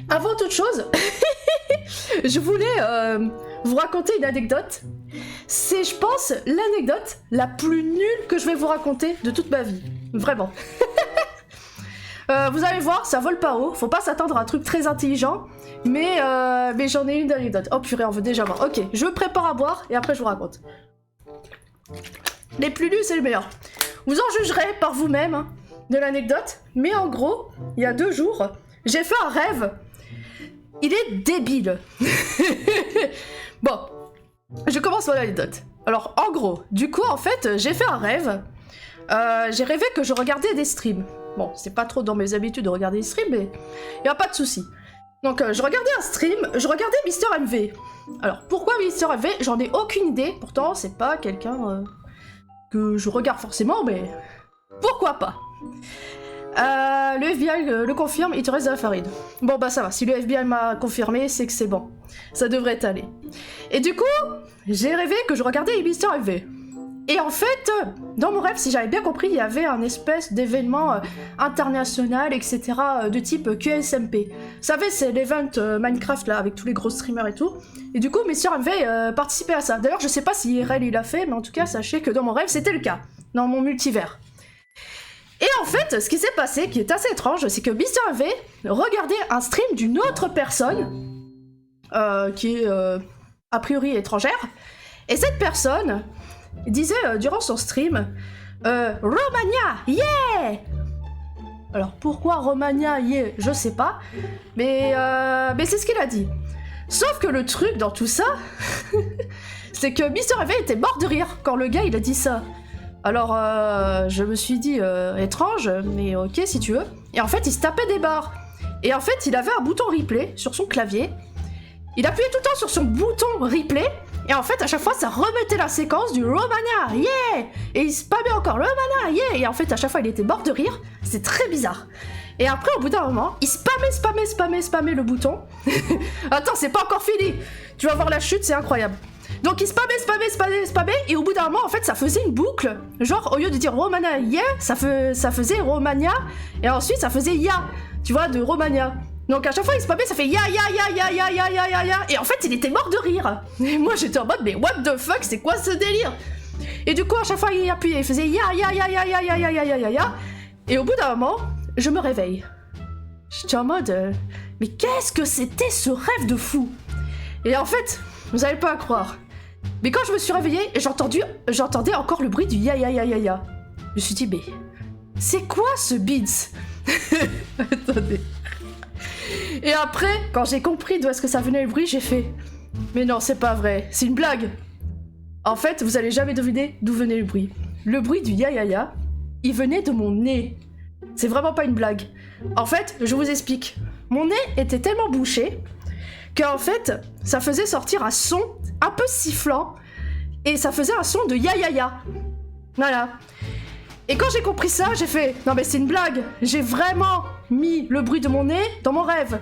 Avant toute chose, je voulais vous raconter une anecdote. C'est, je pense, l'anecdote la plus nulle que je vais vous raconter de toute ma vie. Vraiment. Vous allez voir, ça vole pas haut. Faut pas s'attendre à un truc très intelligent. Mais j'en ai une anecdote. Oh purée, on veut déjà voir. Ok, je me prépare à boire et après je vous raconte. Les plus nuls, c'est le meilleur. Vous en jugerez par vous-même hein, de l'anecdote. Mais en gros, il y a 2 jours, j'ai fait un rêve. Il est débile. Bon, je commence mon anecdote. Alors, en gros, du coup, en fait, j'ai fait un rêve. J'ai rêvé que je regardais des streams. Bon, c'est pas trop dans mes habitudes de regarder des streams, mais il y a pas de souci. Donc, je regardais un stream, je regardais Mister MV. Alors, pourquoi Mister MV? J'en ai aucune idée. Pourtant, c'est pas quelqu'un que je regarde forcément, mais pourquoi pas? Le FBI le confirme, il te reste de la farine. Bon bah ça va, si le FBI m'a confirmé, c'est que c'est bon. Ça devrait aller. Et du coup, j'ai rêvé que je regardais Mister MV. Et en fait, dans mon rêve, si j'avais bien compris, il y avait un espèce d'événement international, etc. De type QSMP. Vous savez, c'est l'event Minecraft là, avec tous les gros streamers et tout. Et du coup, Mister MV participait à ça. D'ailleurs, je sais pas si IRL il l'a fait, mais en tout cas, sachez que dans mon rêve, c'était le cas. Dans mon multivers. Et en fait, ce qui s'est passé, qui est assez étrange, c'est que Mister MV regardait un stream d'une autre personne, qui est a priori étrangère, et cette personne disait durant son stream Romania, yeah! Alors pourquoi Romania, yeah, je sais pas, mais c'est ce qu'il a dit. Sauf que le truc dans tout ça, c'est que Mister MV était mort de rire quand le gars il a dit ça. Alors, je me suis dit, étrange, mais ok, si tu veux. Et en fait, il se tapait des barres. Et en fait, il avait un bouton replay sur son clavier. Il appuyait tout le temps sur son bouton replay. Et en fait, à chaque fois, ça remettait la séquence du Romania, yeah! Et il spammait encore Romania, yeah! Et en fait, à chaque fois, il était mort de rire. C'est très bizarre. Et après, au bout d'un moment, il spammait le bouton. Attends, c'est pas encore fini. Tu vas voir la chute, c'est incroyable. Donc il spammait, et au bout d'un moment, en fait, ça faisait une boucle. Genre, au lieu de dire Romania, yeah, ça faisait Romania, et ensuite, ça faisait ya, tu vois, de Romania. Donc à chaque fois, il spammait, ça fait ya, et en fait, il était mort de rire. Et moi, j'étais en mode, mais what the fuck, c'est quoi ce délire? Et du coup, à chaque fois, il appuyait, il faisait ya, et au bout d'un moment, je me réveille. J'étais en mode, mais qu'est-ce que c'était ce rêve de fou? Et en fait, vous allez pas à croire. Mais quand je me suis réveillée, j'entendais encore le bruit du ya. Je me suis dit, mais c'est quoi ce beats? Attendez. Et après, quand j'ai compris d'où est-ce que ça venait le bruit, j'ai fait, mais non, c'est pas vrai, c'est une blague. En fait, vous allez jamais deviner d'où venait le bruit. Le bruit du ya, il venait de mon nez. C'est vraiment pas une blague. En fait, je vous explique. Mon nez était tellement bouché qu'en fait, ça faisait sortir un son un peu sifflant, et ça faisait un son de ya. Voilà. Et quand j'ai compris ça, j'ai fait, non mais c'est une blague, j'ai vraiment mis le bruit de mon nez dans mon rêve.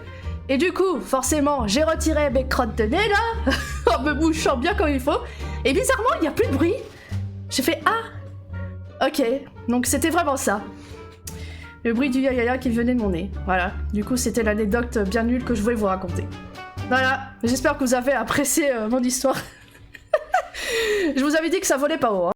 Et du coup, forcément, j'ai retiré mes crottes de nez là, en me bouchant bien comme il faut, et bizarrement, il n'y a plus de bruit. J'ai fait, ah, ok, donc c'était vraiment ça. Le bruit du ya qui venait de mon nez. Voilà, du coup, c'était l'anecdote bien nulle que je voulais vous raconter. Voilà, j'espère que vous avez apprécié mon histoire. Je vous avais dit que ça volait pas haut, hein.